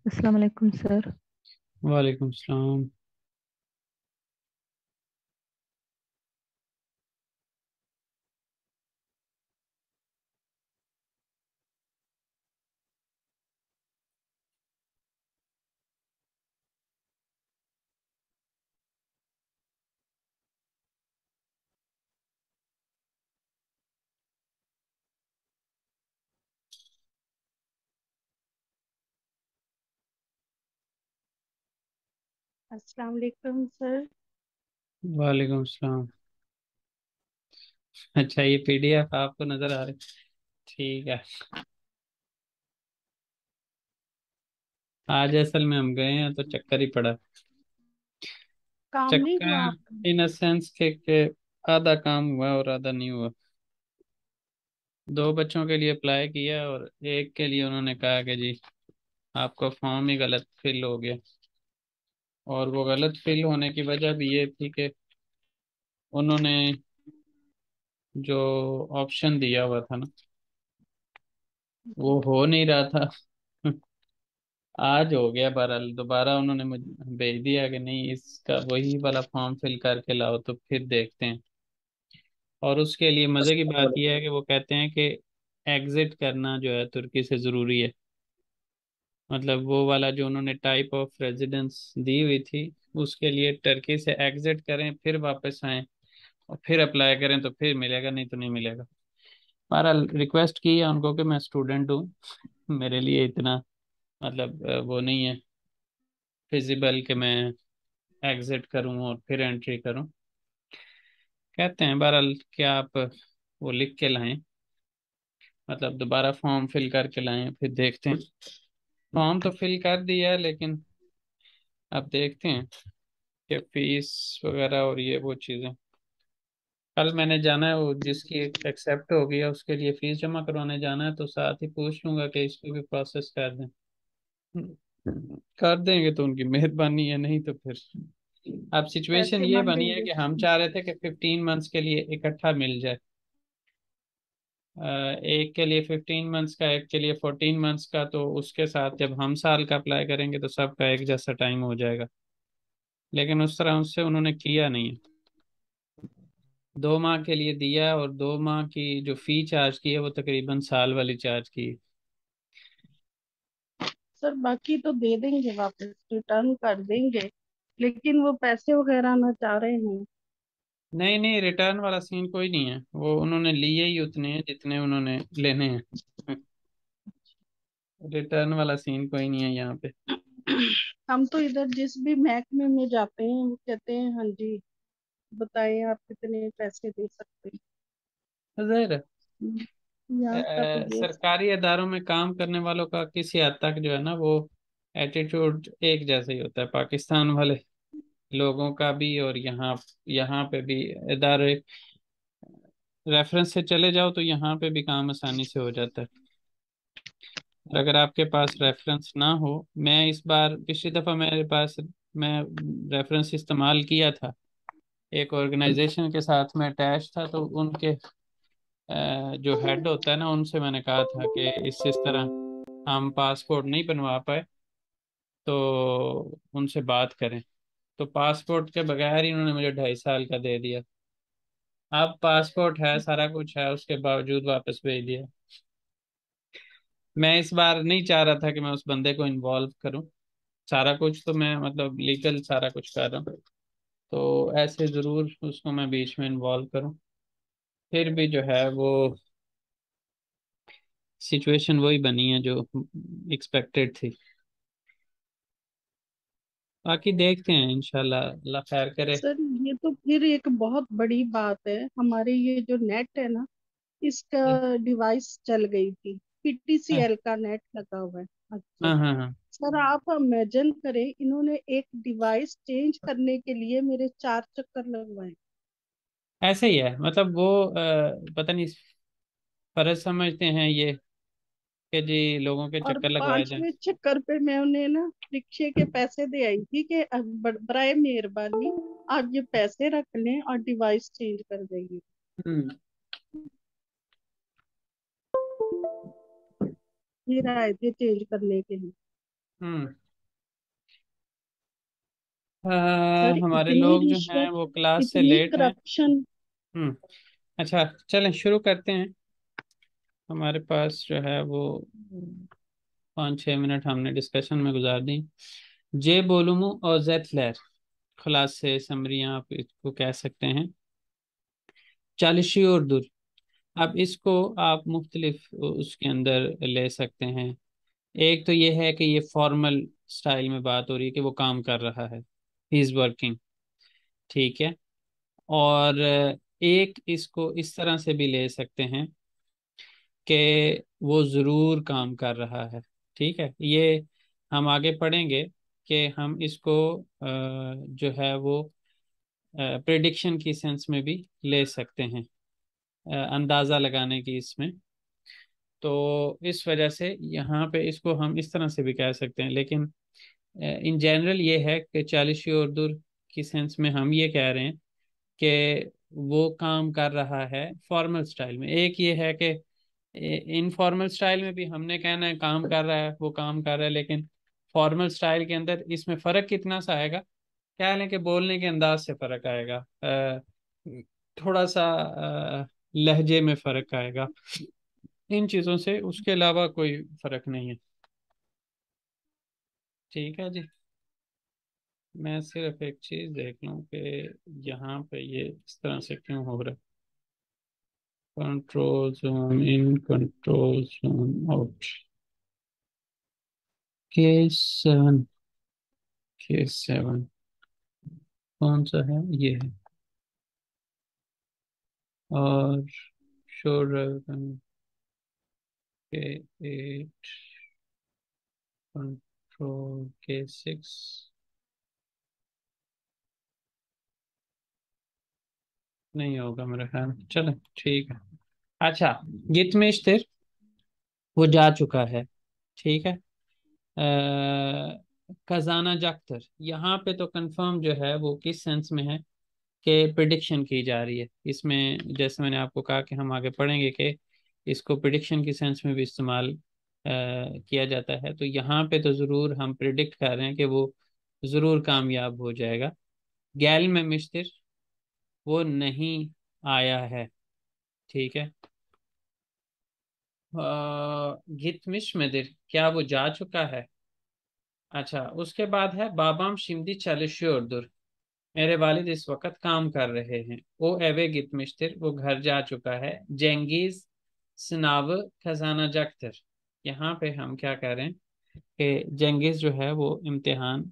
अस्सलाम वालेकुम सर। वालेकुम सलाम। अस्सलाम वालेकुम सर। वालेकुम सलाम। अच्छा, ये पीडीएफ आपको नजर आ रही? ठीक है। आज असल में हम गए हैं तो चक्कर ही पड़ा। काम नहीं हुआ आपका? चक्कर इन अ सेंस के आधा काम हुआ और आधा नहीं हुआ। दो बच्चों के लिए अप्लाई किया और एक के लिए उन्होंने कहा कि जी आपका फॉर्म ही गलत फिल हो गया। और वो गलत फिल होने की वजह भी ये थी कि उन्होंने जो ऑप्शन दिया हुआ था ना, वो हो नहीं रहा था। आज हो गया, बहरहाल दोबारा उन्होंने मुझे भेज दिया कि नहीं, इसका वही वाला फॉर्म फिल करके लाओ तो फिर देखते हैं। और उसके लिए मज़े की बात यह है कि वो कहते हैं कि एग्जिट करना जो है तुर्की से ज़रूरी है। मतलब वो वाला जो उन्होंने टाइप ऑफ रेजिडेंस दी हुई थी, उसके लिए टर्की से एग्जिट करें फिर वापस आएं और फिर अप्लाई करें तो फिर मिलेगा, नहीं तो नहीं मिलेगा। बहरहाल रिक्वेस्ट की है उनको कि मैं स्टूडेंट हूँ, मेरे लिए इतना मतलब वो नहीं है फिजिबल कि मैं एग्जिट करूं और फिर एंट्री करूं। कहते हैं बहरहाल कि आप वो लिख के लाएं, मतलब दोबारा फॉर्म फिल करके लाएं, फिर देखते हैं। फॉर्म तो फिल कर दिया है लेकिन अब देखते हैं कि फीस वगैरह और ये वो चीज़ें। कल मैंने जाना है, वो जिसकी एक्सेप्ट हो गई है उसके लिए फीस जमा करवाने जाना है, तो साथ ही पूछ लूंगा कि इसको भी प्रोसेस कर दें। कर देंगे तो उनकी मेहरबानी है, नहीं तो फिर अब सिचुएशन कैसे ये मान बनी है लेंगे? कि हम चाह रहे थे कि 15 मंथ्स के लिए इकट्ठा मिल जाए। एक के लिए 15 मंथ्स का, एक के लिए 14 मंथ्स का, तो उसके साथ जब हम साल का अप्लाई करेंगे तो सबका एक जैसा टाइम हो जाएगा। लेकिन उस तरह उससे उन्होंने किया नहीं है। 2 माह के लिए दिया और 2 माह की जो फी चार्ज की है वो तकरीबन साल वाली चार्ज की है। सर बाकी तो दे देंगे, वापस रिटर्न कर देंगे, लेकिन वो पैसे वगैरह ना चाह रहे हैं। नहीं नहीं, रिटर्न वाला सीन कोई नहीं है, वो उन्होंने लिए ही उतने हैं जितने उन्होंने लेने हैं। रिटर्न वाला सीन कोई नहीं है यहाँ पे। हम तो इधर जिस भी महकमे में जाते हैं वो कहते हैं हाँ जी, बताएं आप कितने पैसे दे सकते ज़ाहिर हैं। है, यहाँ का तो ये सरकारी इदारों में काम करने वालों का किसी हद तक जो है ना, वो एटीट्यूड एक जैसा ही होता है, पाकिस्तान वाले लोगों का भी और यहाँ यहाँ पे भी। इदारे रेफरेंस से चले जाओ तो यहाँ पे भी काम आसानी से हो जाता है। और अगर आपके पास रेफरेंस ना हो, मैं इस बार पिछली दफ़ा मेरे पास, मैं रेफरेंस इस्तेमाल किया था, एक ऑर्गेनाइजेशन के साथ में अटैच था, तो उनके जो हेड होता है ना, उनसे मैंने कहा था कि इस तरह हम पासपोर्ट नहीं बनवा पाए, तो उनसे बात करें। तो पासपोर्ट के बगैर ही उन्होंने मुझे 2.5 साल का दे दिया। अब पासपोर्ट है, सारा कुछ है, उसके बावजूद वापस भेज दिया। मैं इस बार नहीं चाह रहा था कि मैं उस बंदे को इन्वॉल्व करूं। सारा कुछ तो मैं मतलब लीगल सारा कुछ कर रहा हूँ, तो ऐसे ज़रूर उसको मैं बीच में इन्वॉल्व करूं। फिर भी जो है वो सिचुएशन वही बनी है जो एक्सपेक्टेड थी। बाकी देखते हैं, इंशाल्लाह अल्लाह खैर करे। सर ये तो फिर एक बहुत बड़ी बात है। हमारे ये जो नेट है ना, इसका डिवाइस चल गई थी। हाँ पीटीसीएल का नेट लगा हुआ है। अच्छा हाँ हाँ। सर, आप इमेजिन करें, इन्होंने एक डिवाइस चेंज करने के लिए मेरे 4 चक्कर लगवाए। ऐसे ही है, मतलब वो पता नहीं फर्ज समझते हैं ये कि जी लोगों के और चक्कर लगवाए जाएं। 5वें चक्कर पे मैं उन्हें ना रिक्शे के पैसे दे आई थी कि अब बराए मेहरबानी आप ये पैसे रख लें और डिवाइस चेंज कर देंगे। हम्म। फिर आए थे चेंज करने के लिए। हम्म। सर हमारे इतनी लोग जो हैं रिश्वत, वो क्लास से इतनी लेट हैं। करप्शन। हम्म। अच्छा, चलें शुरू करते हैं। हमारे पास जो है वो 5-6 मिनट हमने डिस्कशन में गुजार दी। जे बोलूमू और जेथलर, खुलासे समरियां आप इसको कह सकते हैं। चालिशी और दुर, अब इसको आप मुख्तलिफ उसके अंदर ले सकते हैं। एक तो ये है कि ये फॉर्मल स्टाइल में बात हो रही है कि वो काम कर रहा है, ही इज़ वर्किंग, ठीक है। और एक इसको इस तरह से भी ले सकते हैं कि वो ज़रूर काम कर रहा है, ठीक है। ये हम आगे पढ़ेंगे कि हम इसको जो है वो प्रेडिक्शन की सेंस में भी ले सकते हैं, अंदाज़ा लगाने की इसमें। तो इस वजह से यहाँ पे इसको हम इस तरह से भी कह सकते हैं, लेकिन इन जनरल ये है कि चालिशी और दुर की सेंस में हम ये कह रहे हैं कि वो काम कर रहा है फॉर्मल स्टाइल में। एक ये है कि इनफॉर्मल स्टाइल में भी हमने कहना है काम कर रहा है, वो काम कर रहा है, लेकिन फॉर्मल स्टाइल के अंदर इसमें फ़र्क कितना सा आएगा, क्या है कि बोलने के अंदाज से फ़र्क आएगा, थोड़ा सा लहजे में फ़र्क आएगा, इन चीज़ों से, उसके अलावा कोई फ़र्क नहीं है। ठीक है जी। मैं सिर्फ एक चीज़ देख लूँ कि यहाँ पे ये इस तरह से क्यों हो रहा है। कंट्रोल जोन इन, control zone out, K7, K7 कौन सा है, ये है। और शोर K8, कंट्रोल K6, नहीं होगा मेरा ख्याल, चलो ठीक है। अच्छा, गितमिश तिर वो जा चुका है, ठीक है। खजाना जख्तर, यहाँ पे तो कंफर्म जो है वो किस सेंस में है कि प्रिडिक्शन की जा रही है इसमें। जैसे मैंने आपको कहा कि हम आगे पढ़ेंगे कि इसको प्रिडिक्शन की सेंस में भी इस्तेमाल किया जाता है। तो यहाँ पे तो ज़रूर हम प्रिडिक्ट कर रहे हैं कि वो ज़रूर कामयाब हो जाएगा। गैल में मिस्तिर वो नहीं आया है, ठीक है। गितमिश में दिर, क्या वो जा चुका है। अच्छा, उसके बाद है बाबाम शिमदी चालिश्योर, मेरे वालिद इस वक्त काम कर रहे हैं। ओ एवे गितमिश्तिर, वो घर जा चुका है। जेंगिज स्नाव खजाना जख्तर, यहाँ पे हम क्या कह रहे हैं कि जेंगिज जो है वो इम्तिहान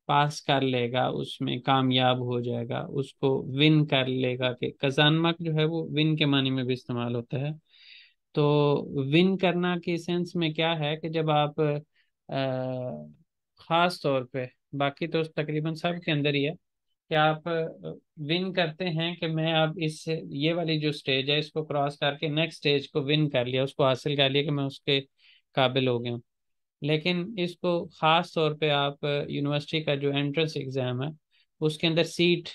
पास कर लेगा, उसमें कामयाब हो जाएगा, उसको विन कर लेगा। कि खजानमक जो है वो विन के मानी में भी इस्तेमाल होता है। तो विन करना की सेंस में क्या है कि जब आप खास तौर पे, बाकी तो तकरीबन सब के अंदर ही है कि आप विन करते हैं कि मैं अब इस ये वाली जो स्टेज है इसको क्रॉस करके नेक्स्ट स्टेज को विन कर लिया, उसको हासिल कर लिया कि मैं उसके काबिल हो गया हूँ। लेकिन इसको ख़ास तौर पे आप यूनिवर्सिटी का जो एंट्रेंस एग्ज़ाम है उसके अंदर सीट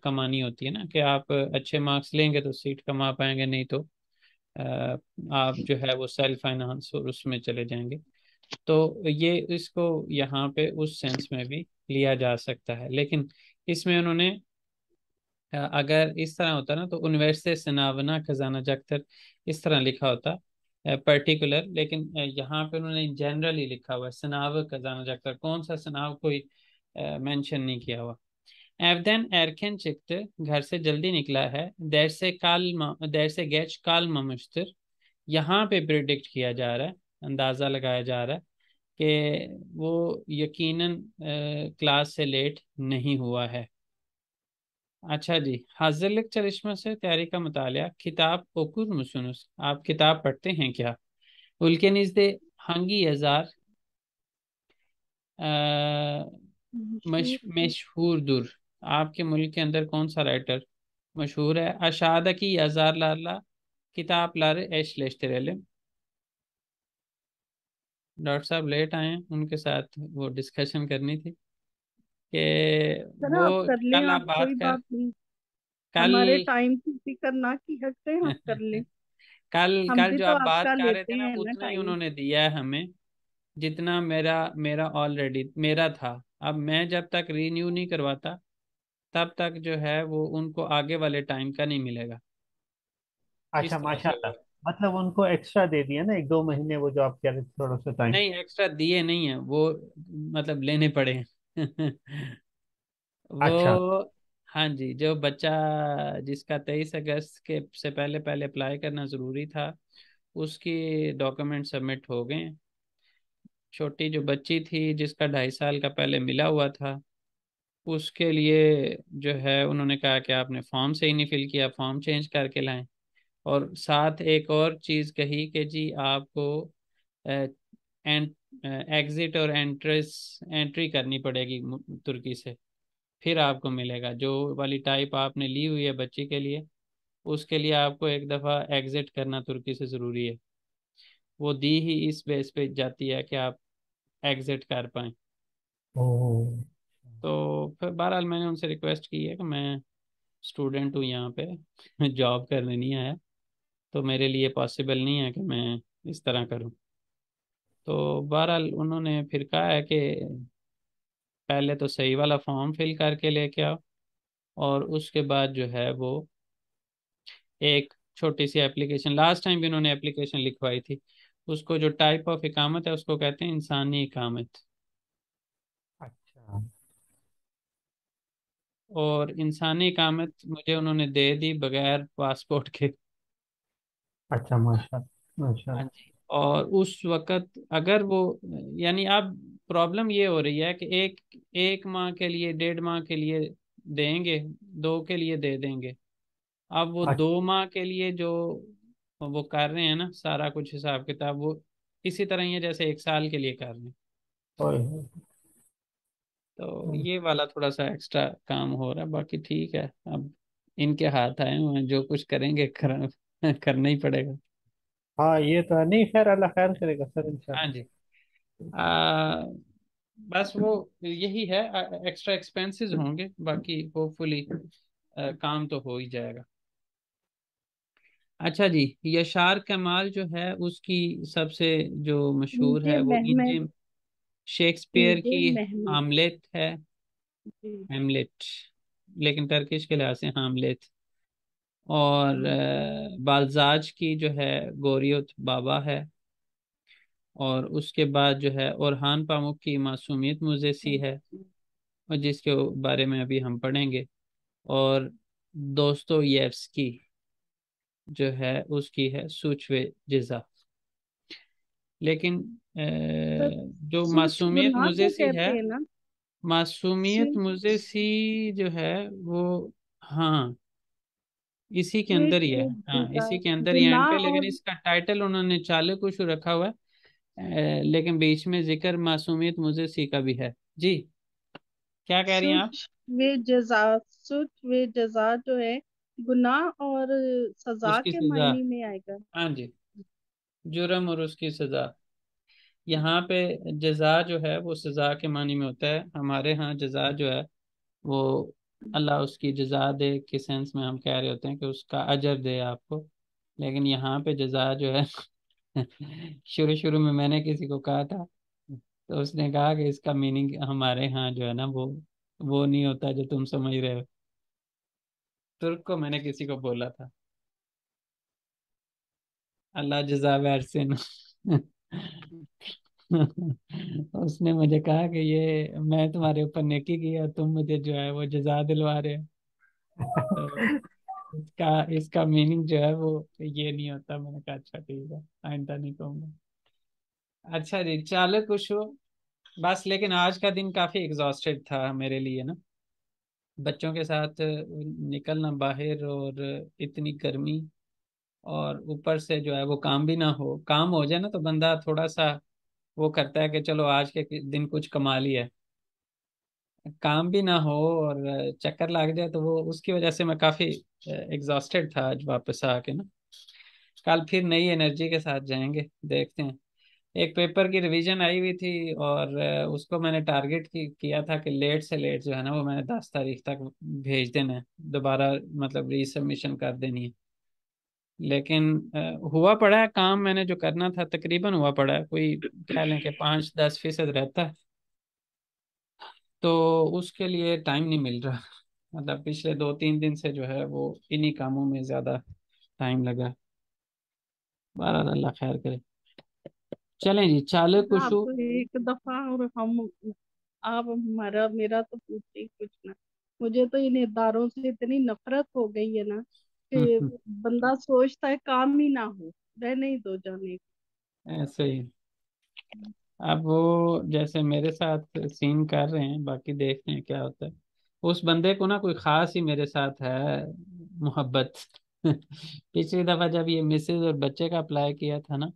कमानी होती है ना, कि आप अच्छे मार्क्स लेंगे तो सीट कमा पाएंगे, नहीं तो आप जो है वो सेल्फ फाइनेंस और उसमें चले जाएंगे। तो ये इसको यहाँ पे उस सेंस में भी लिया जा सकता है। लेकिन इसमें उन्होंने अगर इस तरह होता ना तो यूनिवर्सिटी सनावना खजाना जख्तर इस तरह लिखा होता पर्टिकुलर, लेकिन यहाँ पे उन्होंने जनरली लिखा हुआ है सनाव खजाना जख्तर, कौन सा सनाव कोई मेंशन नहीं किया हुआ। एवदेन एरकेन चिकते, घर से जल्दी निकला है। देर से गैच काल ममुश्तर, यहाँ पे प्रिडिक्ट किया जा रहा है, अंदाज़ा लगाया जा रहा है कि वो यकीनन क्लास से लेट नहीं हुआ है। अच्छा जी, हाजिरलिक चरिश्मा से तैयारी का मुतालिया, किताब ओकुर मुसुनुस, आप किताब पढ़ते हैं क्या। उनके नज़दे हंगी हजार मशहूर थी। मशहूर दुर, आपके मुल्क के अंदर कौन सा राइटर मशहूर है। अशादा की हजार लाला किताब लारे एश लेश्तेरेले, डॉक्टर साहब लेट आए हैं, उनके साथ वो डिस्कशन करनी थी कि सर वो आप कर लें, कल आप आप बात कोई कर, बात नहीं। कल हमारे टाइम की फिक्र ना की हकते हैं, आप कर लें। कल हम कल भी जो तो आप बात आपका कर रहे लेते थे ना हैं ना उतना ही टाइम। उन्होंने दिया है हमें। जितना मेरा मेरा ऑलरेडी मेरा था। अब मैं जब तक रीन्यू नहीं करवाता तब तक जो है वो उनको आगे वाले टाइम का नहीं मिलेगा। अच्छा इस तरह से माशाल्लाह। वो, मतलब उनको एक्स्ट्रा दे दिया ना, एक दो महीने वो जो आप कह रहे थे, थोड़ा सा टाइम। नहीं एक्स्ट्रा दिए नहीं है वो, मतलब लेने पड़े हैं। अच्छा। वो, हाँ जी, जो बच्चा जिसका 23 अगस्त के से पहले पहले अप्लाई करना ज़रूरी था, उसकी डॉक्यूमेंट सबमिट हो गए। छोटी जो बच्ची थी जिसका 2.5 साल का पहले मिला हुआ था, उसके लिए जो है उन्होंने कहा कि आपने फॉर्म से ही नहीं फिल किया, फॉर्म चेंज करके लाएं। और साथ एक और चीज़ कही कि जी आपको एंड एग्जिट और एंट्री करनी पड़ेगी तुर्की से, फिर आपको मिलेगा। जो वाली टाइप आपने ली हुई है बच्ची के लिए, उसके लिए आपको एक दफ़ा एग्जिट करना तुर्की से ज़रूरी है। वो दी ही इस बेस पे जाती है कि आप एग्जिट कर पाएँ। ओ। तो फिर बहरहाल मैंने उनसे रिक्वेस्ट की है कि मैं स्टूडेंट हूँ यहाँ पे, जॉब करने नहीं आया, तो मेरे लिए पॉसिबल नहीं है कि मैं इस तरह करूँ। तो बहरहाल उन्होंने फिर कहा है कि पहले तो सही वाला फॉर्म फिल करके लेके आओ, और उसके बाद जो है वो एक छोटी सी एप्लीकेशन, लास्ट टाइम भी उन्होंने एप्लीकेशन लिखवाई थी, उसको जो टाइप ऑफ इकामत है उसको कहते हैं इंसानी इकामत। अच्छा। और इंसानी इकामत मुझे उन्होंने दे दी बगैर पासपोर्ट के। अच्छा माशाल्लाह हाँ माशाल्लाह। जी। और उस वक़्त अगर वो, यानी अब प्रॉब्लम ये हो रही है कि एक एक माह के लिए, 1.5 माह के लिए देंगे, 2 के लिए दे देंगे। अब वो अच्छा। 2 माह के लिए जो वो कर रहे हैं ना सारा कुछ हिसाब किताब, वो इसी तरह ही है जैसे 1 साल के लिए कर रहे हैं। ओए। तो ओए। ये वाला थोड़ा सा एक्स्ट्रा काम हो रहा है, बाकी ठीक है। अब इनके हाथ आए हुए हैं, जो कुछ करेंगे करना ही पड़ेगा। हाँ ये तो है, नहीं खैर अल्लाह खैर करेगा सर हाँ इंशाल्लाह। जी। आ, बस वो यही है, एक्स्ट्रा एक्सपेंसेस होंगे, बाकी होपफुली काम तो हो ही जाएगा। अच्छा जी, यशार कमाल जो है उसकी सबसे जो मशहूर ईदे है वो मेहमद। इंजम शेक्सपियर ईदे की मेहमद। हामलेट है। जी। हेमलेट, लेकिन टर्किश के लिहाज से हामलेट। और हम्म। बालजाज की जो है गोरियत बाबा है। और उसके बाद जो है ओरहान पामुक की मासूमियत मुझे सी है, और जिसके बारे में अभी हम पढ़ेंगे। और दोस्तोयेव्स्की जो है उसकी है सूचवे जिज़ा। लेकिन तो जो सूच मासूमियत गुनाह मुझे को सी है, कहते हैं ना। मासूमियत सूच मुझे सी जो है वो, हाँ, इसी के अंदर ही है। हाँ, जजा। इसी के अंदर ही एंड पे, गुनाह लेकिन और इसका टाइटल उन्होंने चालू कुछ रखा हुआ है। लेकिन बीच में जिक्र मासूमियत मुझे सी का भी है। जी, क्या कह रही हैं आप? सुच वे जजा। सुच वे जजा जो है गुनाह और सजा उसकी के सजा, मायने में आएगा। हाँ जी, जुर्म और उसकी सजा। यहाँ पे जजा जो है वो सजा के मानी में होता है, हमारे यहाँ जजा जो है वो अल्लाह उसकी जजा दे के सेंस में हम कह रहे होते हैं कि उसका अजर दे आपको। लेकिन यहाँ पे जजा जो है, शुरू शुरू में मैंने किसी को कहा था, तो उसने कहा कि इसका मीनिंग हमारे यहाँ जो है ना वो नहीं होता जो तुम समझ रहे हो। तुर्क को मैंने किसी को बोला था, अल्लाह जजा वैरसिन। उसने मुझे कहा कि ये मैं तुम्हारे ऊपर नेकी की और तुम मुझे जो है वो जजा दिलवा रहे हो। तो इसका इसका मीनिंग जो है वो ये नहीं होता। मैंने कहा अच्छा ठीक है, आइंदा नहीं कहूंगा। अच्छा जी, चलो कुछ हो बस। लेकिन आज का दिन काफी एग्जॉस्टेड था मेरे लिए ना, बच्चों के साथ निकलना बाहर, और इतनी गर्मी, और ऊपर से जो है वो काम भी ना हो, काम हो जाए ना तो बंदा थोड़ा सा वो करता है कि चलो आज के दिन कुछ कमा लिया है। काम भी ना हो और चक्कर लग जाए, तो वो उसकी वजह से मैं काफी एग्जॉस्टेड था आज वापस आके ना। कल फिर नई एनर्जी के साथ जाएंगे, देखते हैं। एक पेपर की रिवीजन आई हुई थी, और उसको मैंने टारगेट किया था कि लेट से लेट जो है ना वो मैंने 10 तारीख तक भेज देना है, दोबारा मतलब रीसबमिशन कर देनी है। लेकिन हुआ पड़ा है काम, मैंने जो करना था तकरीबन हुआ पड़ा है, कोई ख्याल है कि 5-10% रहता है, तो उसके लिए टाइम नहीं मिल रहा। मतलब पिछले 2-3 दिन से जो है वो इन्हीं कामों में ज़्यादा टाइम लगा। बहरहाल अल्लाह खैर करे। चलें जी, चाले आप कुशु। तो एक दफा, और हम, आप हमारा मेरा तो पूछते ही कुछ ना। मुझे तो इन इदारों से इतनी नफरत हो गई है ना कि बंदा सोचता है काम ही ना हो, रहने ही दो जाने ऐसे ही। को। अब वो जैसे मेरे साथ सीन कर रहे हैं, बाकी देखते हैं क्या होता है। उस बंदे को ना कोई खास ही मेरे साथ है मोहब्बत। पिछली दफा जब ये मिसेज और बच्चे का अप्लाई किया था ना,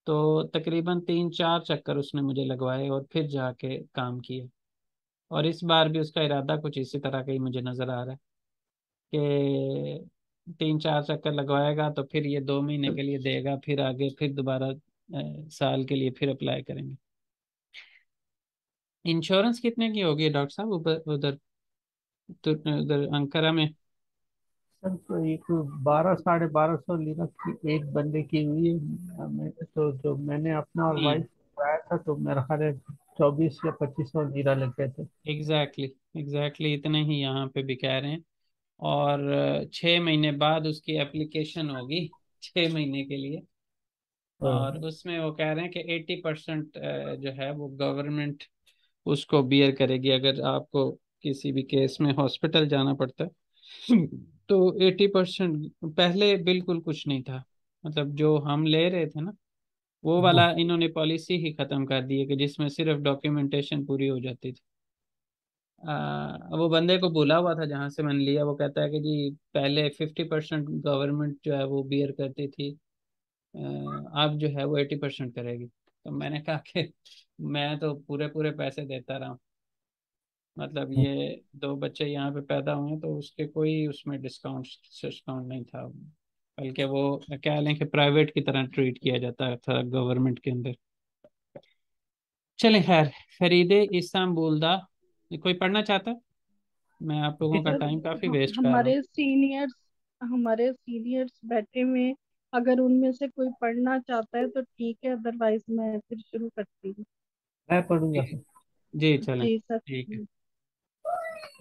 तो तकरीबन 3-4 चक्कर उसने मुझे लगवाए और फिर जाके काम किया। और इस बार भी उसका इरादा कुछ इसी तरह का ही मुझे नजर आ रहा है कि 3-4 चक्कर लगवाएगा तो फिर ये 2 महीने के लिए देगा, फिर आगे फिर दोबारा साल के लिए फिर अप्लाई करेंगे। इंश्योरेंस कितने की होगी डॉक्टर साहब उधर उधर, तो उधर अंकारा में? सर तो एक 1200-1250 लीरा की एक बंदे की हुई है। तो जो मैंने अपना और नहीं, वाइफ कराया था तो मेरा ख्याल है 2400 या 2500 लीरा लग गए थे। एग्जैक्टली एग्जैक्टली इतने ही यहाँ पे भी कह रहे हैं। और 6 महीने बाद उसकी एप्लीकेशन होगी, 6 महीने के लिए। और उसमें वो कह रहे हैं कि 80% जो है वो गवर्नमेंट उसको बियर करेगी, अगर आपको किसी भी केस में हॉस्पिटल जाना पड़ता है। तो 80%, पहले बिल्कुल कुछ नहीं था। मतलब जो हम ले रहे थे ना, वो वाला इन्होंने पॉलिसी ही खत्म कर दी है कि जिसमें सिर्फ डॉक्यूमेंटेशन पूरी हो जाती थी। वो बंदे को बोला हुआ था जहां से मैंने लिया, वो कहता है कि जी पहले 50% गवर्नमेंट जो है वो बियर करती थी, अब जो है वो 80% करेगी। तो मैंने कहा कि मैं तो पूरे पूरे पैसे देता रहा हूँ। मतलब ये 2 बच्चे यहाँ पे पैदा हुए हैं, तो उसके कोई उसमें डिस्काउंट डिस्काउंट नहीं था, बल्कि वो क्या लें कि प्राइवेट की तरह ट्रीट किया जाता था गवर्नमेंट के अंदर। चलें खैर। फरीदे इस्तांबुल दा, कोई पढ़ना चाहता है? मैं आप लोगों का सर, टाइम काफी वेस्ट कर रहा हूँ। हमारे सीनियर्स बैठे में, अगर उनमें से कोई पढ़ना चाहता है तो ठीक है, अदरवाइज मैं फिर शुरू करती हूँ। मैं पढ़ूंगा जी सर। जी, चलें जी सर। ठीक है।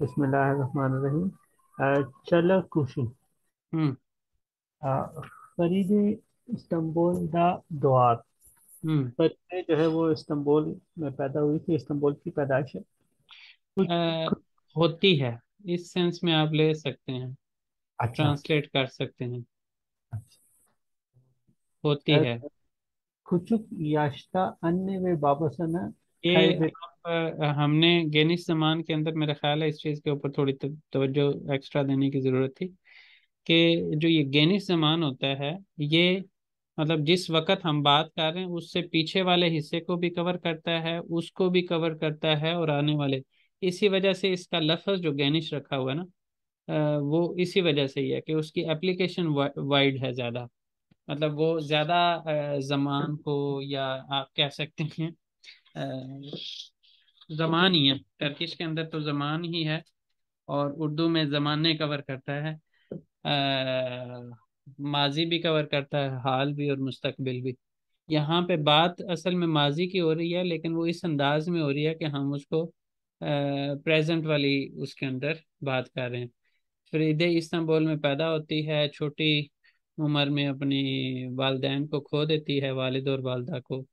बिस्मिल्लाहिर्रहमानिर्रहीम। चलो कुशु। हम्म फरीद इस्तांबुल दा दुआर। हम्म। फरीदे जो है वो इस्तांबुल में पैदा हुई थी, इस्तांबुल की पैदाइश है। कुछ अ, कुछ- होती है, इस सेंस में आप ले सकते हैं, अच्छा। ट्रांसलेट कर सकते हैं। अच्छा। होती है। कुचुक याश्ता अन्य वे बाबसना ये खैब। आप हमने गेनिस जमान के अंदर मेरा ख्याल है इस चीज़ के ऊपर थोड़ी तवज्जो एक्स्ट्रा देने की ज़रूरत थी कि जो ये गेनिस जमान होता है, ये मतलब जिस वक्त हम बात कर रहे हैं उससे पीछे वाले हिस्से को भी कवर करता है, उसको भी कवर करता है, और आने वाले। इसी वजह से इसका लफ्ज़ जो गेनिश रखा हुआ है ना, वो इसी वजह से ही है कि उसकी एप्लीकेशन वाइड है ज़्यादा। मतलब वो ज़्यादा जमान को, या आप कह सकते हैं जमान ही है, टर्किश के अंदर तो जमान ही है, और उर्दू में जमाने कवर करता है, माजी भी कवर करता है, हाल भी और मुस्तकबिल भी। यहाँ पे बात असल में माजी की हो रही है, लेकिन वो इस अंदाज में हो रही है कि हम उसको प्रेजेंट वाली उसके अंदर बात कर रहे हैं। फरीदे इस्तांबुल में पैदा होती है, छोटी उम्र में अपनी वालदैन को खो देती है, वालिद और वालदा को।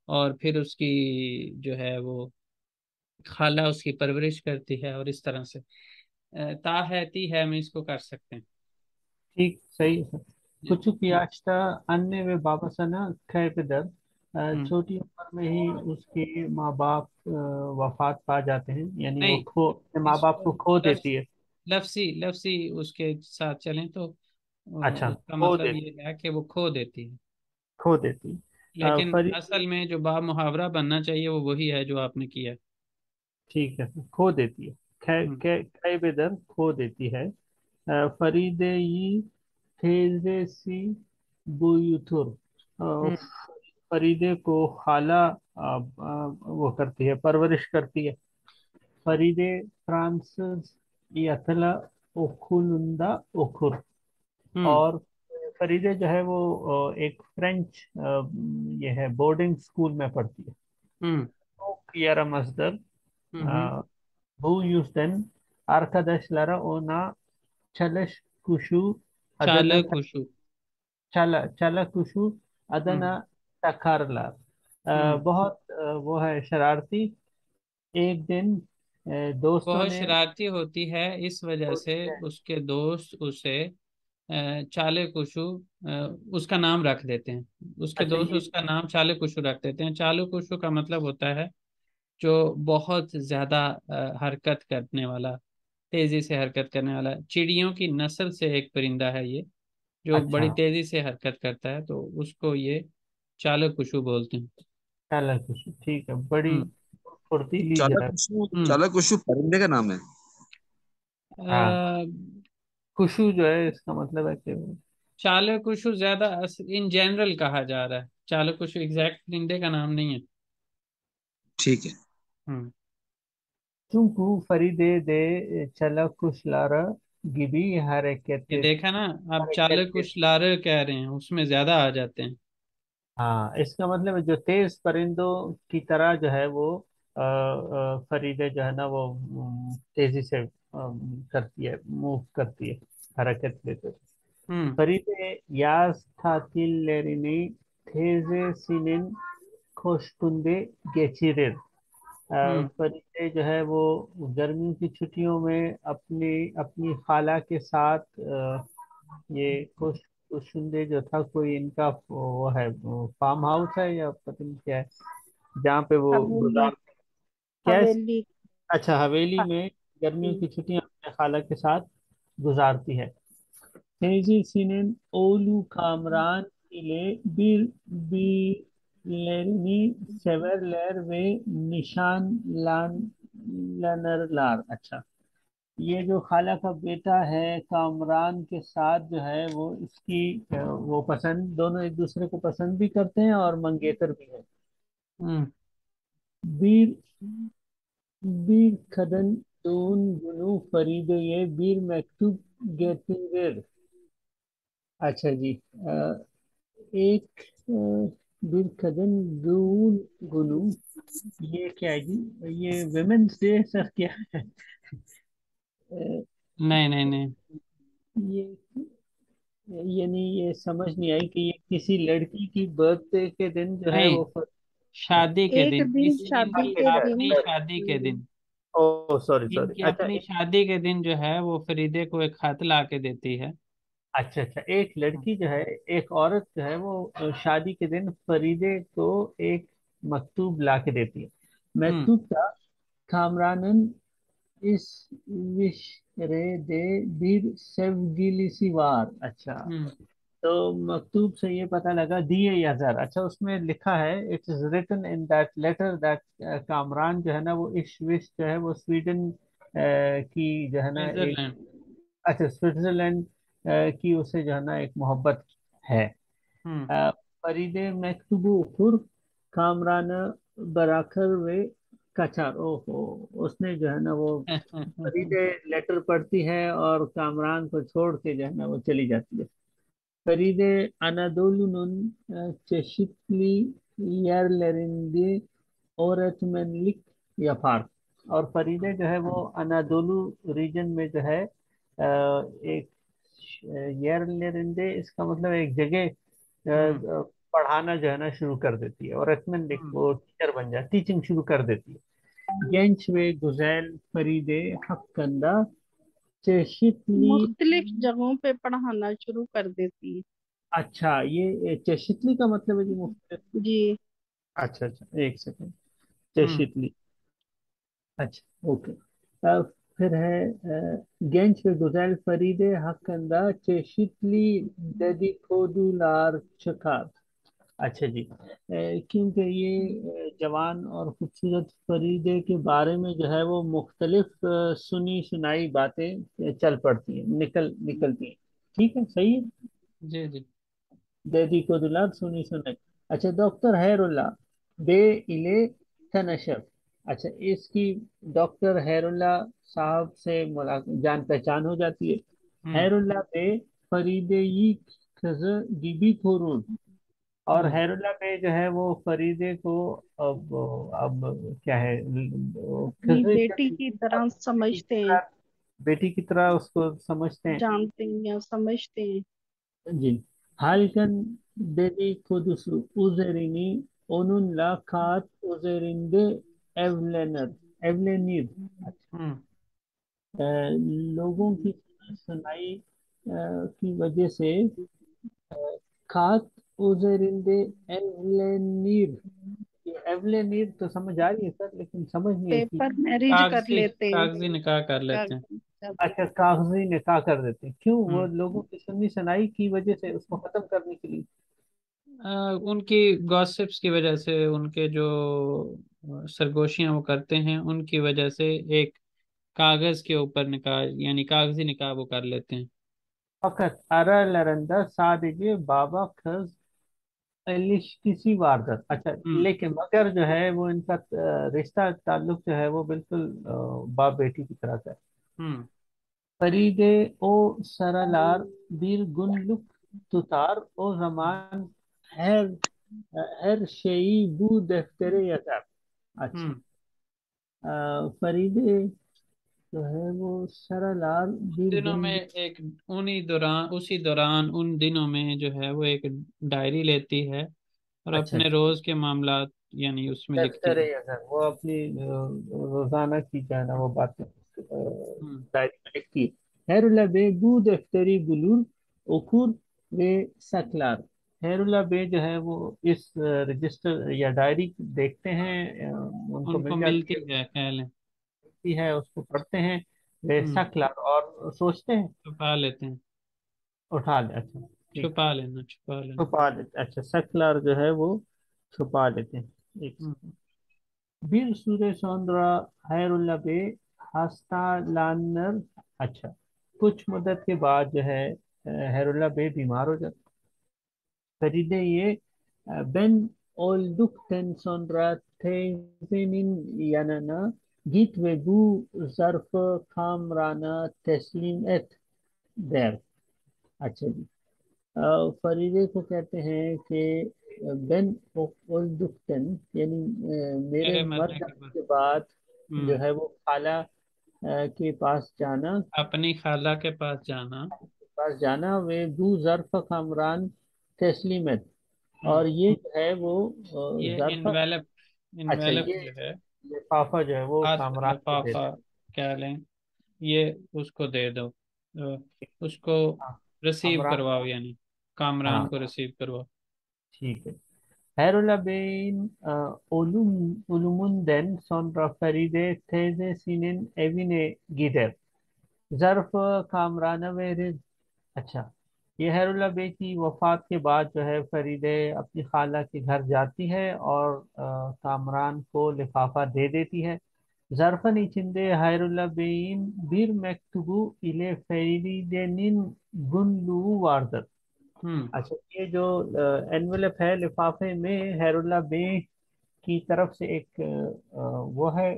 और फिर उसकी जो है वो खाला उसकी परवरिश करती है, और इस तरह से ताहती है, हम इसको कर सकते हैं। ठीक सही है सर। जी। कुचुक याश्ता अन्य वे बाबसना खैब दर। हम्म। छोटी उम्र में ही उसके माँ बाप वफात पा जाते हैं, यानी वो नहीं, खो अपने माँ बाप इसको को खो लफ्स देती है। लफ्सी लफ्सी उसके साथ चलें तो अच्छा, उसका खो मतलब देती। ये है कि वो खो देती है। खो देती। लेकिन फरीद। असल में जो बा मुहावरा बनना चाहिए वो वही है जो आपने किया है। ठीक है सर, खो देती है। हम्म खैब दर खो देती है। फरीदे ई थेजे सी बुयुथुर। हम्म फरीदे को खाला वो करती है, परवरिश करती है। फरीदे फ्रांसिस यथला ओखुलुंदा ओखुर। हम्म और फरीदे जो है वो एक फ्रेंच ये है, बोर्डिंग स्कूल में पढ़ती है। हम्म तो कियारा मजदर हम्म। bu yüzden arkadaşlara ona çalış kuşu adını चालक कुशु। çala kuşu हम्म adına takarlar। हम्म। बहुत वो है शरारती। एक दिन दोस्तों बहुत ने शरारती होती है, इस वजह से उसके दोस्त उसे चाले कुशु अ, उसका नाम रख देते हैं। उसके अच्छा दोस्त ये उसका नाम चाले कुशु रख देते हैं। चालू कुशु का मतलब होता है जो बहुत ज्यादा हरकत करने वाला, तेजी से हरकत करने वाला। चिड़ियों की नस्ल से एक परिंदा है ये, जो अच्छा बड़ी तेजी से हरकत करता है, तो उसको ये चालक कुशु बोलते हैं। चाला कुशु, ठीक है, बड़ी हम्म फुर्तीली जो है। चालाकुशु, हम्म। चालाकुशु परिंदे का नाम है। हाँ, अ, खुशू जो है इसका मतलब है कि चालक कुशु ज्यादा इन जनरल कहा जा रहा है। चालक कुशु एग्जैक्ट परिंदे का नाम नहीं है। ठीक है। हम्म। Çünkü Feride de çalakuşlara gibi ये देखा ना, आप hareket चालक et- कुछ लारे कह रहे हैं, उसमें ज्यादा आ जाते हैं। हाँ, इसका मतलब है जो तेज परिंदों की तरह जो है वो फरीदे जो है ना वो तेजी से करती है, मूव करती है, हरकत लेते। हम्म फरीदे याज tatillerini teyzesinin koştunde geçirir। हम्म। फरीदे जो है वो गर्मियों की छुट्टियों में अपनी अपनी खाला के साथ ये कुशुंडे जो था, कोई इनका वो है, फार्म हाउस है या पता नहीं क्या है, जहाँ पे वो हवेली। गुजार, क्या है? हवेली। अच्छा, हवेली हाँ। में गर्मियों हम्म। की छुट्टियां अपने खाला के साथ गुजारती है। Teyzesinin oğlu Kamran ile birbirlerini severler ve nişanlanırlar। अच्छा, ये जो खाला का बेटा है कामरान के साथ जो है वो इसकी वो पसंद, दोनों एक दूसरे को पसंद भी करते हैं और मंगेतर भी है। हम्म। bir bir kadın doğum günü Feride'ye bir mektup getirir। अच्छा जी, एक bir kadın doğum günü, ये क्या है जी? ये विमेन्स डे सर क्या है? अ, नहीं नहीं नहीं ये यानी ये समझ नहीं आई कि ये किसी लड़की की बर्थडे के दिन जो है नहीं, वो शादी के एक दिन, दिन शादी इनकी के दिन। अपनी शादी के दिन। ओ सॉरी सॉरी, इनकी अच्छा अपनी शादी के दिन जो है वो फरीदे को एक खत ला के देती है। अच्छा अच्छा, एक लड़की जो है, एक औरत जो है वो शादी के दिन फरीदे को एक मकतूब ला के देती है। हम्म मकतूब का Kamran'ın İsviçre'de bir sevgilisi var। अच्छा, हम्म तो मकतूब से ये पता लगा, दिए yazar, अच्छा उसमें लिखा है, it is written in that letter that Kamran जो है ना वो इस विश जो है वो स्वीडन की जो है ना एक, स्विट्जरलैंड। अच्छा स्विट्जरलैंड की उसे जो है ना एक मोहब्बत है। हम्म अ, फरीदे मकतूबु खुर कामरान बराकर वे कचार, ओहो, उसने जो है ना वो फरीदे लेटर पढ़ती है और कामरान को छोड़ के जो है ना वो चली जाती है। Feride Anadolu'nun çeşitli yerlerinde öğretmenlik yapar। और फरीदे जो है वो अनादोलू रीजन में जो है एक येरलेरिंदे, इसका मतलब एक जगह हम्म पढ़ाना जो है ना शुरू कर देती है, और रेकमेंड हम्म। वो टीचर बन जाती, टीचिंग शुरू कर देती है। Genç ve güzel Feride hakkında çeşitli, मुख्तलिफ जगहों पे पढ़ाना शुरू कर देती है। अच्छा ये चेशितली का मतलब है जी मुफ्त। जी। अच्छा अच्छा, एक सेकंड, हम्म चेशितली, अच्छा ओके। फिर है genç ve güzel Feride hakkında çeşitli dedikodular çıkar। अच्छा जी, क्योंकि ये जवान और खूबसूरत फरीदे के बारे में जो है वो मुख्तलिफ सुनी सुनाई बातें चल पड़ती हैं, निकलती हैं। ठीक है, सही है। जी जी। Dedikodular सुनी सुनाई। अच्छा, डॉक्टर हैरुल्ला बे इले तनशर, अच्छा इसकी डॉक्टर हैरुल्ला साहब से मुलाकात, जान पहचान हो जाती है। हम्म हैरुल्ला बे फरीदे खज गिबी खोरून। और हम्म। हैरुल्ला बे जो है वो फरीदे को अब क्या है, अपनी खज बेटी की तरह समझते हैं, बेटी की तरह उसको समझते हैं। जानते हैं या समझते हैं। जी। halkan dedi kudusu üzerini onunla kat üzerinde evlenir evlenir। हम्म। अ, लोगों की सुनाई की वजह से खात उजरिंदे एवलेनीर। ये एवलेनीर तो समझ आ रही है सर, लेकिन समझ नहीं है कि पेपर मैरिज कर कागजी लेते हैं। कागजी निकाह कर क्या लेते हैं। करते अच्छा, कागजी निकाह कर देते हैं, क्यों? वो हम्म। लोगों की सुन्नी सुनाई की वजह से, उसको खत्म करने के लिए। उनकी गॉसिप्स की वजह से, उनके जो सरगोशियां वो करते हैं उनकी वजह से एक कागज के ऊपर निकाह यानी कागजी निकाह वो कर लेते हैं। Fakat aralarında sadece baba kız ilişkisi vardır। अच्छा, हम्म। लेकिन मगर जो है वो इनका रिश्ता ताल्लुक जो है वो बिल्कुल बाप बेटी की तरह का है। हम्म। Feride o sıralar bir günlük tutar, o zaman her her şeyi bu deftere yazar। अच्छा, हम्म। फरीदे जो है वो सरलार bir दिनों में günlük। एक उन्हीं दौरान उसी दौरान उन दिनों में जो है वो एक डायरी लेती है और अच्छा अपने अच्छा, रोज के मामलात यानी उसमें लिखती दफ्तर है। अजहर वो अपनी रोजाना की जो है ना वो बातें हम्म। डायरी में लिखती है। हैरुल्ला बे bu defteri bulur, okur ve saklar। हैरुल्ला बे जो है वो इस रजिस्टर या डायरी देखते हैं, उनको उनको मिल जाती मिलती है, है ख्याल है। मिलती है, उसको पढ़ते हैं, वे हम्म। सकलार और सोचते हैं, छुपा लेते हैं। उठा ले। अच्छा, ठीक। छुपा लेना, छुपा लेना। छुपा लेते, अच्छा, सकलार जो है वो छुपा लेते हैं। एक हम्म। Bir süre sonra Hayrullah Bey hastalanır। अच्छा, कुछ मुद्दत के बाद जो है हैरुल्ला बे बीमार हो जाते। Feride ye ben olduktan sonra teyzenin yanına git ve bu zarfı Kamran'a teslim et der। अच्छा जी। फरीदे को कहते हैं कि बेन ओल्डुक्टन, यानी मेरे मेरे मर मरने के जाने बाद। के बाद जो हम्म। है वो खाला के पास जाना, अपनी खाला के पास जाना। वे बू जरफ कमरान तस्लीमत। हम्म। और ये जो है वो ये जरफ। इनवेलप अच्छा, इनवेलप ये जो है, लिफाफा जो है वो हाथ कामरान को दे लिफाफा दें। क्या लें, ये उसको दे दो, उसको हाँ, रिसीव कामरान। करवाओ यानी कामरान हाँ, को रिसीव करवाओ। ठीक है। Hayrola Bey'in ölümünden sonra Feride teyzesinin evine gider। Zarfı Kamran'a verir। अच्छा, ये हैरुल्ला बे की वफात के बाद जो है फरीदे अपनी खाला के घर जाती है और कामरान को लिफाफा दे देती है। Zarfın içinde Hayrullah Bey'in bir mektubu ile Feride'nin günlüğü vardır। हम्म। अच्छा, ये जो एनवेलप है, लिफाफे में हैरुल्ला बे की तरफ से एक वो है,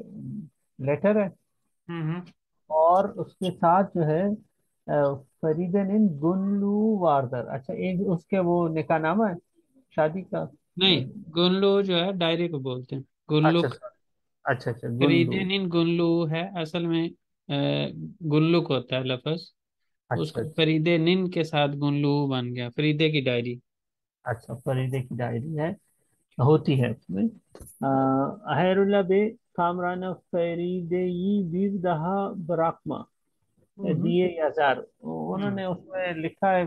लेटर है। हम्म। और उसके साथ जो है फरीदन इन गुल्लू वारदर। अच्छा, एक उसके वो निकाहनामा है, शादी का। नहीं, गुल्लू जो है डायरी को बोलते हैं अच्छा गुल्लुक। अच्छा अच्छा, गुल्लू। फरीदेनिन गुल्लू है असल में, गुल्लुक होता है लफ्ज। अच्छा उसका अच्छा फरीदेनिन के साथ गुल्लू बन गया, फरीदे की डायरी। अच्छा, फरीदे की डायरी है, होती है उसमें। हैरुल्ला बे कामरान फरीदे bir daha bırakma हम्म। दिए yazar। हम्म। उन्होंने उसमें लिखा है,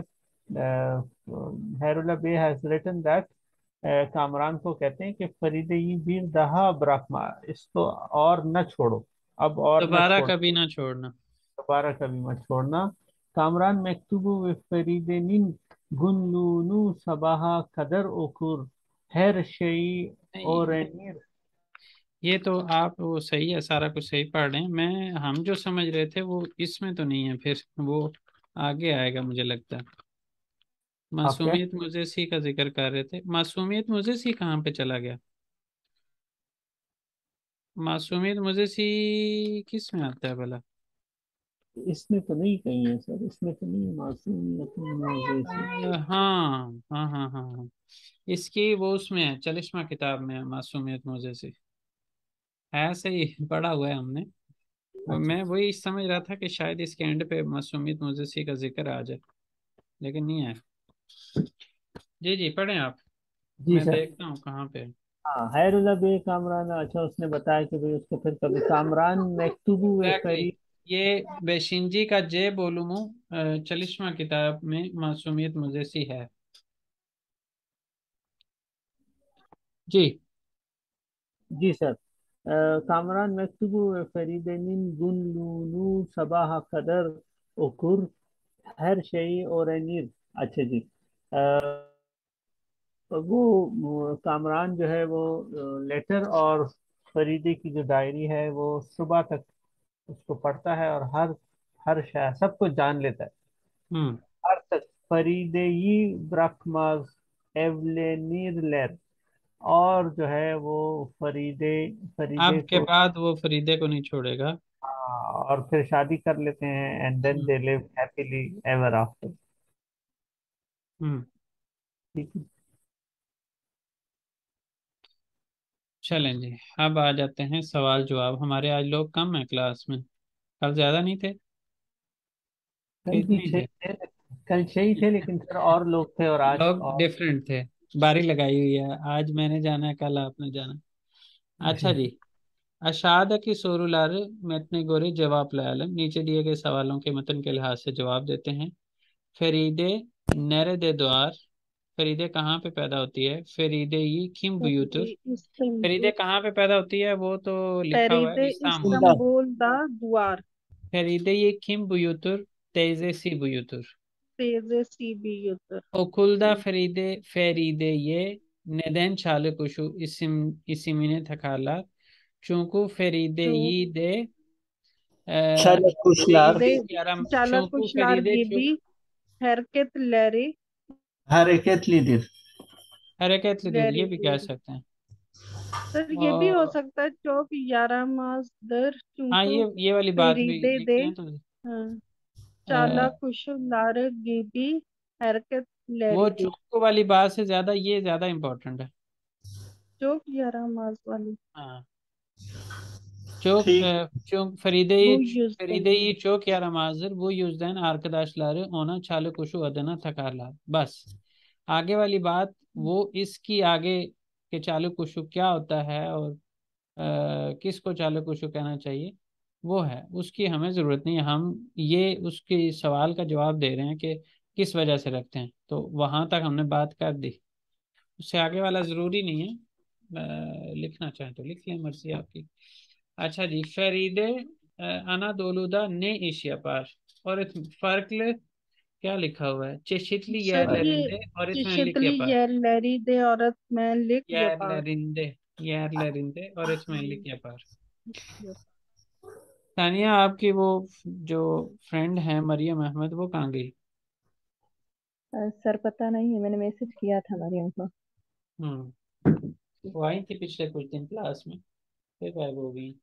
हैरुल्ला बे हैज रिटन दैट, कामरान को कहते हैं कि फरीदे bir daha bırakma, इसको और न छोड़ो, अब और न दोबारा छोड़, कभी ना छोड़ना। दोबारा कभी मत छोड़ना। Kamran मेक्तुबु ve Feride'nin günlüğünü sabaha kadar okur, her şeyi नहीं, öğrenir। ये तो आप वो सही है, सारा कुछ सही पढ़ रहे हैं। मैं हम जो समझ रहे थे वो इसमें तो नहीं है, फिर वो आगे आएगा मुझे लगता है। आप क्या? मासूमियत मुजेसी का जिक्र कर रहे थे, मासूमियत मुजेसी कहाँ पे चला गया? मासूमियत मुजेसी किस में आता है भला? इसमें तो नहीं कही है सर, इसमें तो नहीं है मासूमियत मौजे से। हाँ हाँ हाँ हाँ हाँ, इसकी वो उसमें है, चलिस्मा किताब में है, मासूमियत मुझे से है, सही पढ़ा हुआ है हमने। अच्छा मैं वही समझ रहा था कि शायद इसके एंड पे मासूमियत मुझे का जिक्र आ जाए, लेकिन नहीं है। जी जी, पढ़ें आप। जी मैं सर। देखता हूँ कहाँ पे। हाँ, हैरुल्ला बे कामरान, अच्छा उसने बताया कि भाई उसको फिर कभी कामरान मेक्तुबू व एग्जैक्टली, फरीद। ये बेशिंजी का जे बोलूमू चलिस्मा किताब में मासूमियत मुझे है। जी। जी सर। कामरान मेक्तुबू व फरीदनिन गुन लूनू सबाह कदर उकुर हर शई और अनीर। अच्छा जी। वो कामरान जो है वो लेटर और फरीदे की जो डायरी है वो सुबह तक उसको पढ़ता है, और हर हर शय सब कुछ जान लेता है। हम्म। हर तक फरीदेई ब्रखमाज एवलेनीर, और जो है वो फरीदे फरीदे आपके को, बाद वो फरीदे को नहीं छोड़ेगा। और फिर शादी कर लेते हैं, and then hmm. They live happily ever after. Hmm. ठीक है। चलें जी, अब आ जाते हैं सवाल जवाब। हमारे आज लोग कम हैं क्लास में, कल ज्यादा नहीं थे, कि कल भी इतने ही छह थे? थे, कल 6 ही थे, लेकिन फिर और लोग थे, और आज लोग और। डिफरेंट थे, बारी लगाई हुई है, आज मैंने जाना है, कल आपने जाना। अच्छा जी। अशाद की सोरुलार मेतने गोरे जवाब लालम, नीचे दिए गए सवालों के मतन के लिहाज से जवाब देते हैं। फरीदे नरे दे द्वार, फरीदे कहाँ पे पैदा होती है? फरीदे ये किम बुयूतुर, फरीदे इस्तांबुल। कहाँ पे पैदा होती है? वो तो लिखा हुआ है फरीदे इस्तांबुल। इस्तांबुल दा दुआर। फरीदे ये किम बुयूतुर, तेजे सी बुयूतुर। तेजे सी भी युतर। Okulda Feride ye neden çalışıyor isimini takarlar? Çünkü Feride जो iyi de चालक कुशलार, फरीदे yaram, चालक çünkü कुशलार Feride çok गिबी हरकत लहरे hareketli dir। hareketlidir, लहरे ये भी कह सकते हैं। सर ये भी हो और सकता है चौक यारा दर हाँ, चुंको ये वाली बात भी फरीदे लिख दे। लें तो हाँ, चाला अ, कुशलार गिबी हरकत वो लहरे दे। चौक वाली बात से ज्यादा ये ज्यादा इम्पोर्टेंट है। चौक यारा वाली। हाँ, çok ठीक। çok Feride Bu yüzden Feride'yi çok yaramazdır. Bu yüzden arkadaşları ona çalı kuşu adına takarlar. बस आगे वाली बात, वो इसकी आगे के चालू कुशु क्या होता है और किसको चालू कुशु कहना चाहिए, वो है उसकी हमें ज़रूरत नहीं है। हम ये उसके सवाल का जवाब दे रहे हैं कि किस वजह से रखते हैं, तो वहां तक हमने बात कर दी, उससे आगे वाला ज़रूरी नहीं है। लिखना चाहें तो लिख लें, मर्जी आपकी। अच्छा जी, फरीदे अनादोलुदा ने इश yapar, और farklı क्या लिखा हुआ है? çeşitli सर ये yerlerinde öğretmenlik चिशितली yapar, yerleri de öğretmenlik yapar। yerlerinde yerlerinde öğretmenlik yapar। Tania, आपकी वो जो फ्रेंड है मरियम अहमद, वो कहाँ गई? सर पता नहीं है, मैंने मैसेज किया था मरियम को। वो आई थी पिछले कुछ दिन क्लास में, फिर गायब हो गई।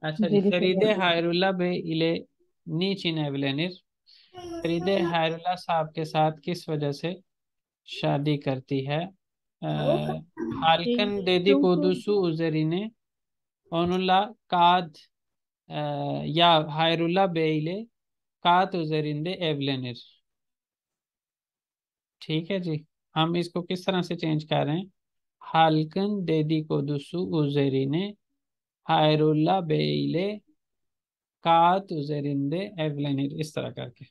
अच्छा जी, जी जी सर फरीदे मैसेज। हायरुल्ला बे इले नीचिन एवलेनिर, फरीदे हायरुल्ला साहब के साथ किस वजह से शादी करती है? Halkın dedi क्योंकि kodusu üzerine onunla kağıt e, ya Hayrullah Bey ile kağıt üzerinde evlenir। ठीक है जी, हम इसको किस तरह से चेंज कर रहे हैं? Halkın dedikodusu üzerine Hayrullah Bey ile kağıt üzerinde evlenir, इस तरह करके।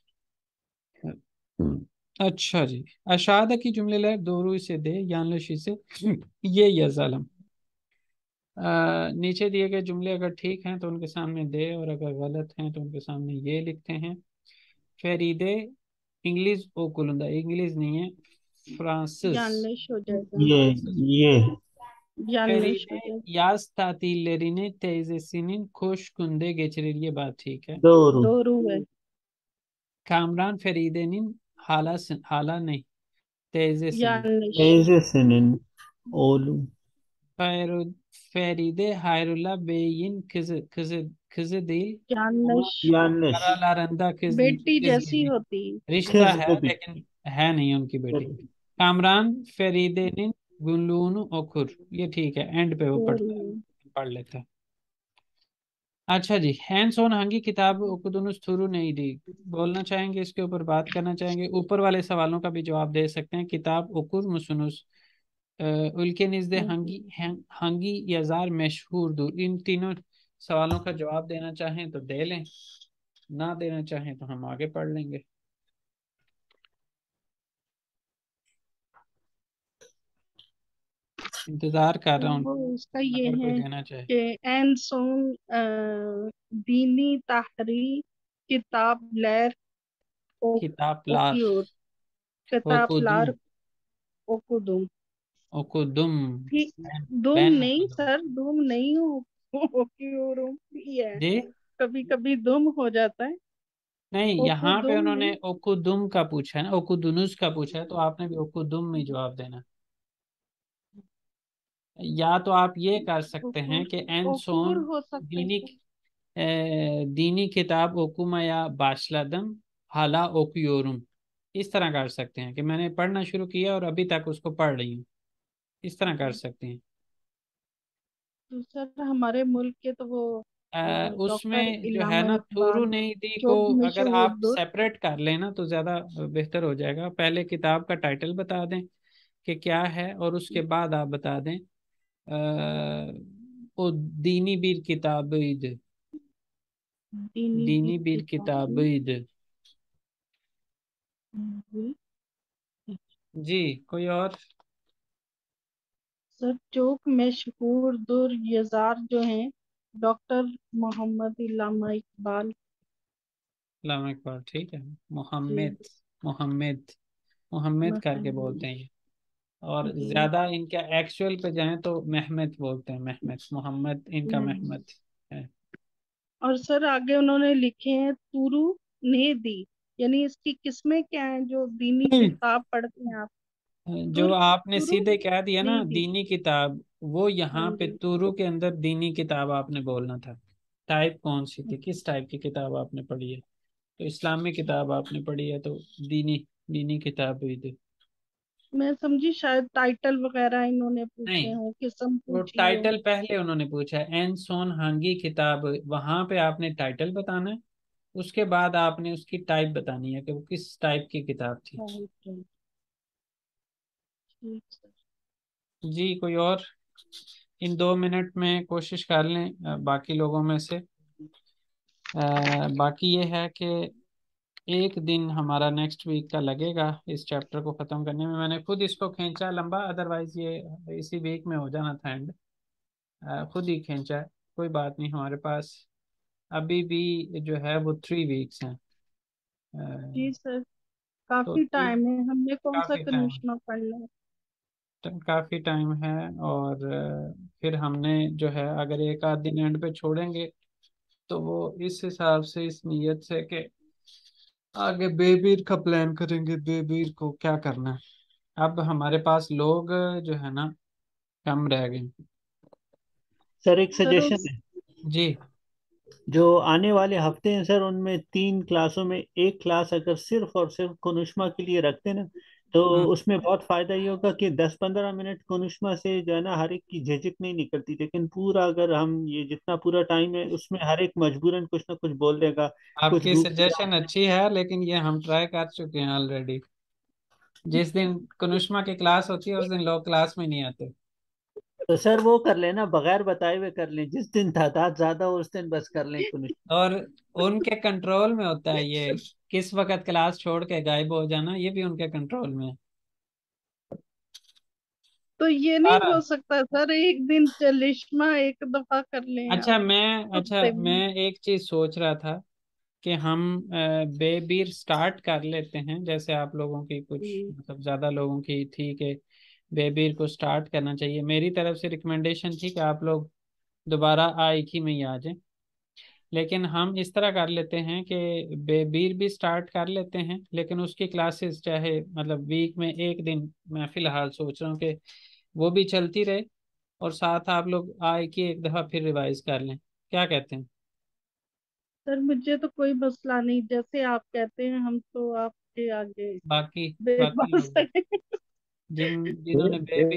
अच्छा जी, अशादा की जुमले दोरू से दे yanlış ise ये yazalım। नीचे दिए गए जुमले अगर ठीक हैं तो उनके सामने दे, और अगर गलत हैं तो उनके सामने ये लिखते हैं। फेरीदे इंग्लिश ओकुलुंदा, इंग्लिश नहीं है, फ्रांसिस yanlış हो जाएगा। ये फ्रांसिस। ये yanlış Feride हो जाएगा। yaz tatillerini teyzesinin Koşkun'da geçirir, ये बात ठीक है। दोरू दोरू है। Kamran Feride'nin hala नहीं, teyzesinin। yanlış। teyzesinin oğlu, Feride Hayrullah Bey'in खिज दिल जानश यानिश लारंदा खिज बेटी खिज जैसी होती। रिश्ता है खिजबिबी। लेकिन है नहीं उनकी बेटी। कामरान फरीदिन गुलून ओखुर, ये ठीक है, एंड पे वो पढ़ता है, पढ़ लेता है। अच्छा जी, हैंड्स ऑन हंगी किताब ओकुदुनुस थुरु नहीं दी, बोलना चाहेंगे इसके ऊपर, बात करना चाहेंगे? ऊपर वाले सवालों का भी जवाब दे सकते हैं। किताब ओकुर मुसुनुस उल्के निज़दे हंगी हंगी यजार मशहूर दूर, इन तीनों सवालों का जवाब देना चाहें तो दे लें, ना देना चाहें तो हम आगे पढ़ लेंगे। इंतजार कर रहा वो हूँ उसका ये अगर कोई है देना चाहे। कि एन सोंग दीनी तहरी किताब लैर किताब लार ओकियोर किताब ओकुदुम लार ओकुदुम। ओकुदुम ठीक। दुम बैन नहीं ओकुदुम सर, दुम नहीं हो। ओकियोर भी है, जी। कभी कभी दुम हो जाता है। नहीं, यहाँ पे ओकुदुम उन्होंने नहीं। ओकुदुम का पूछा है ना, ओकुदुनुस का पूछा है, तो आपने भी ओकुदुम में जवाब देना। या तो आप ये कर सकते हैं ओकुर कि एन ओकुर सोन हो सकता है दीनी सर। दीनी किताब ओकुमा या बाशलादम हाला ओकुयोरुम, इस तरह कर सकते हैं कि मैंने पढ़ना शुरू किया और अभी तक उसको पढ़ रही हूँ, इस तरह कर सकते हैं। तो सर हमारे मुल्क के तो वो डॉक्टर उसमें जो है इल्लामा ना थुरु इकबाल नहीं दी को, चौक अगर आप मशहूर। सेपरेट कर लेना तो ज़्यादा बेहतर हो जाएगा। पहले किताब का टाइटल बता दें कि क्या है, और उसके बाद आप बता दें ओ दीनी बीर किताब ईद, दीनी भी दीनी बीर किताब किताबें। ईद। जी, कोई और? सर चौक मशहूर दुर यजार जो हैं डॉक्टर मोहम्मद इल्लामा इकबाल। अल्लाह इकबाल, ठीक है। जी। मोहम्मद, मोहम्मद, मोहम्मद करके मोहम्मद। बोलते हैं ये। और जी। ज्यादा इनका एक्चुअल पे जाएं तो मेहमद बोलते हैं, मेहमद, मोहम्मद इनका मोहम्मद। मेहमद है। और सर आगे उन्होंने लिखे हैं तुरु ने दी, यानी इसकी किस्में क्या है जो दीनी किताब पढ़ते हैं आप? जो तुर आपने तुरु सीधे कह दिया ना ने दी। दीनी किताब, वो हाँ यहाँ पे जी। तुरु के अंदर दीनी किताब आपने बोलना था। टाइप कौन सी थी, किस टाइप की किताब आपने पढ़ी है? तो इस्लामी किताब आपने पढ़ी है तो दीनी, दीनी किताब ही थी। मैं समझी शायद टाइटल वगैरह इन्होंने पूछे नहीं, हो, किस्म वो पूछी हो। टाइटल पहले उन्होंने पूछा है, एन सोन हांगी किताब, वहां पे आपने टाइटल बताना है, उसके बाद आपने उसकी टाइप बतानी है कि वो किस टाइप की किताब थी। टाइटल। ठीक सर। जी, कोई और? इन 2 मिनट में कोशिश कर लें बाकी लोगों में से। बाकी ये है कि एक दिन हमारा नेक्स्ट वीक का लगेगा इस चैप्टर को ख़त्म करने में। मैंने खुद इसको खींचा लंबा, अदरवाइज ये इसी वीक में हो जाना था एंड, खुद ही खींचा है। कोई बात नहीं, हमारे पास अभी भी जो है वो 3 वीक्स हैं। जी अ, सर, तो काफी टाइम है, हमने कौन सा काफ़ी टाइम, कनिष्मा पढ़ना है? काफ़ी टाइम है। और फिर हमने जो है अगर एक आध दिन एंड पे छोड़ेंगे तो वो इस हिसाब से, इस नीयत से कि आगे बेबीर का प्लान करेंगे, बेबीर को क्या करना है। अब हमारे पास लोग जो है ना कम रह गए। सर एक सर सजेशन उस है। जी। जो आने वाले हफ्ते हैं सर, उनमें 3 क्लासों में एक क्लास अगर सिर्फ और सिर्फ कुनुष्मा के लिए रखते ना, तो हम्म, उसमें बहुत फायदा ये होगा कि 10-15 मिनट कुनुष्मा से जो है ना हर एक की झिझक नहीं निकलती। लेकिन पूरा अगर हम ये जितना पूरा टाइम है उसमें हर एक मजबूरन कुछ ना कुछ बोल देगा, कुछ आपकी ग्रुप से सजेशन अच्छी है, लेकिन ये हम ट्राई कर चुके हैं ऑलरेडी। जिस दिन कुनुष्मा की क्लास होती है उस दिन लोग क्लास में नहीं आते। तो सर वो कर लेना, बगैर बताए हुए कर लें, जिस दिन तादाद ज्यादा हो उस दिन बस कर लें कुनुष्मा। और उनके कंट्रोल में होता है ये, किस वक्त क्लास छोड़ के गायब हो जाना, ये भी उनके कंट्रोल में है तो ये नहीं सारा। हो सकता सर, एक दिन चलिश्मा एक दफा कर लें आप अच्छा हफ्ते मैं में? एक चीज सोच रहा था कि हम बेबीर स्टार्ट कर लेते हैं, जैसे आप लोगों की कुछ जी। मतलब ज्यादा लोगों की थी कि बेबीर को स्टार्ट करना चाहिए। मेरी तरफ से रिकमेंडेशन थी कि आप लोग दोबारा एक ही में ही आ जाएं। लेकिन हम इस तरह कर लेते हैं कि बेबीर भी स्टार्ट कर लेते हैं, लेकिन उसकी क्लासेस चाहे मतलब वीक में एक दिन, मैं फिलहाल सोच रहा हूँ कि वो भी चलती रहे, और साथ आप लोग आए कि एक दफ़ा फिर रिवाइज कर लें। क्या कहते हैं? सर मुझे तो कोई मसला नहीं, जैसे आप कहते हैं हम तो आपके आगे बाकी बाकी बेबस लोग है। जिन्होंने बेबी